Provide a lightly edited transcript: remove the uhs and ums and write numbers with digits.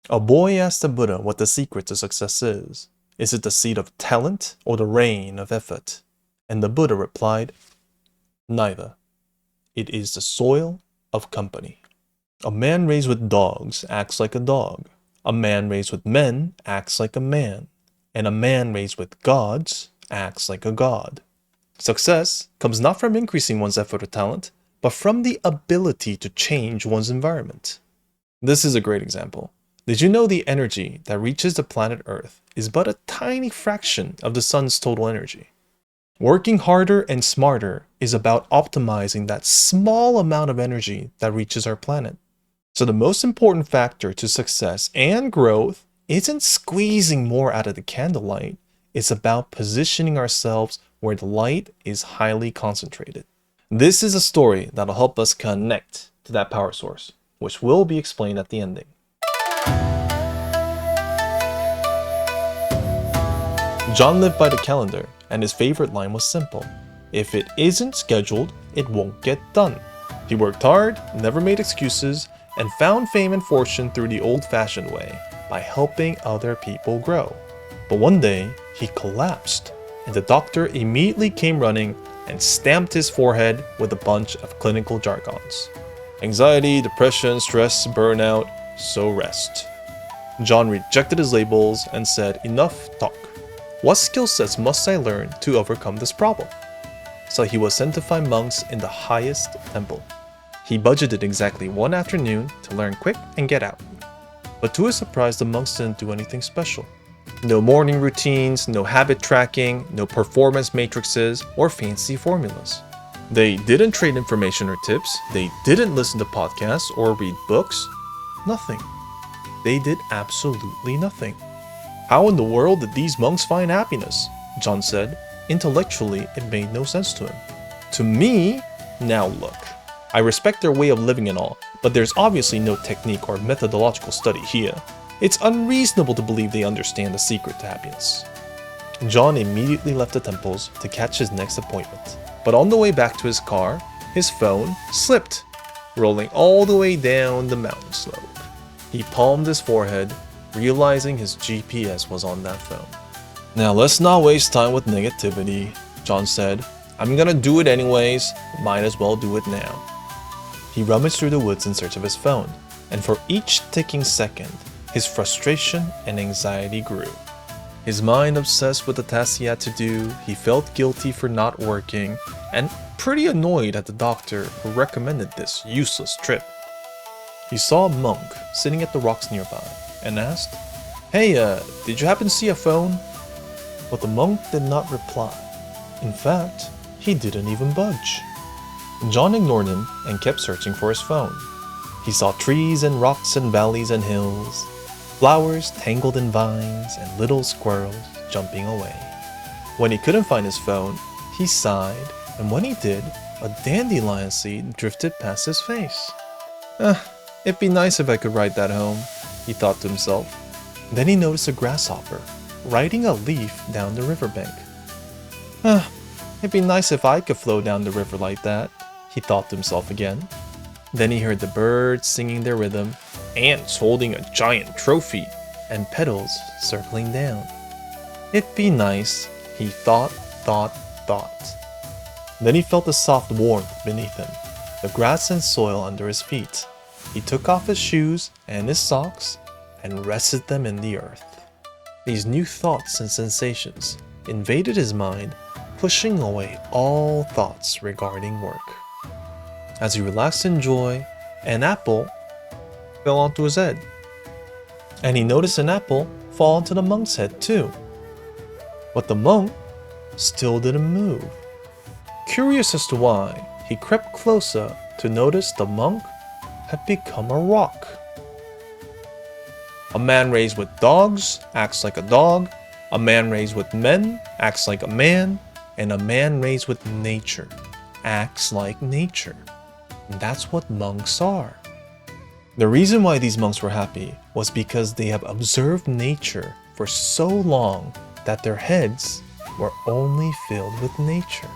A boy asked the Buddha what the secret to success is. Is it the seed of talent or the rain of effort? And the Buddha replied, neither. It is the soil of company. A man raised with dogs acts like a dog. A man raised with men acts like a man. And a man raised with gods acts like a god. Success comes not from increasing one's effort or talent, but from the ability to change one's environment. This is a great example. Did you know the energy that reaches the planet Earth is but a tiny fraction of the sun's total energy? Working harder and smarter is about optimizing that small amount of energy that reaches our planet. So the most important factor to success and growth isn't squeezing more out of the candlelight. It's about positioning ourselves where the light is highly concentrated. This is a story that'll help us connect to that power source, which will be explained at the ending. John lived by the calendar, and his favorite line was simple. If it isn't scheduled, it won't get done. He worked hard, never made excuses, and found fame and fortune through the old-fashioned way, by helping other people grow. But one day, he collapsed, and the doctor immediately came running and stamped his forehead with a bunch of clinical jargons. Anxiety, depression, stress, burnout, so rest. John rejected his labels and said, enough talk. What skill sets must I learn to overcome this problem? So he was sent to find monks in the highest temple. He budgeted exactly one afternoon to learn quick and get out. But to his surprise, the monks didn't do anything special. No morning routines, no habit tracking, no performance matrices, or fancy formulas. They didn't trade information or tips, they didn't listen to podcasts or read books. Nothing. They did absolutely nothing. How in the world did these monks find happiness? John said. Intellectually, it made no sense to him. To me, now look. I respect their way of living and all, but there's obviously no technique or methodological study here. It's unreasonable to believe they understand the secret to happiness. John immediately left the temples to catch his next appointment. But on the way back to his car, his phone slipped, rolling all the way down the mountain slope. He palmed his forehead, realizing his GPS was on that phone. Now let's not waste time with negativity, John said. I'm gonna do it anyways, might as well do it now. He rummaged through the woods in search of his phone, and for each ticking second, his frustration and anxiety grew. His mind obsessed with the tasks he had to do, he felt guilty for not working, and pretty annoyed at the doctor who recommended this useless trip. He saw a monk sitting at the rocks nearby, and asked, Hey, did you happen to see a phone? But the monk did not reply. In fact, he didn't even budge. John ignored him and kept searching for his phone. He saw trees and rocks and valleys and hills, flowers tangled in vines, and little squirrels jumping away. When he couldn't find his phone, he sighed, and when he did, a dandelion seed drifted past his face. It'd be nice if I could ride that home, he thought to himself. Then he noticed a grasshopper riding a leaf down the riverbank. It'd be nice if I could flow down the river like that, he thought to himself again. Then he heard the birds singing their rhythm, ants holding a giant trophy, and petals circling down. It'd be nice, he thought. Then he felt the soft warmth beneath him, the grass and soil under his feet. He took off his shoes and his socks and rested them in the earth. These new thoughts and sensations invaded his mind, pushing away all thoughts regarding work. As he relaxed in joy, an apple fell onto his head. And he noticed an apple fall onto the monk's head too. But the monk still didn't move. Curious as to why, he crept closer to notice the monk had become a rock. A man raised with dogs acts like a dog, a man raised with men acts like a man, and a man raised with nature acts like nature. And that's what monks are. The reason why these monks were happy was because they have observed nature for so long that their heads were only filled with nature.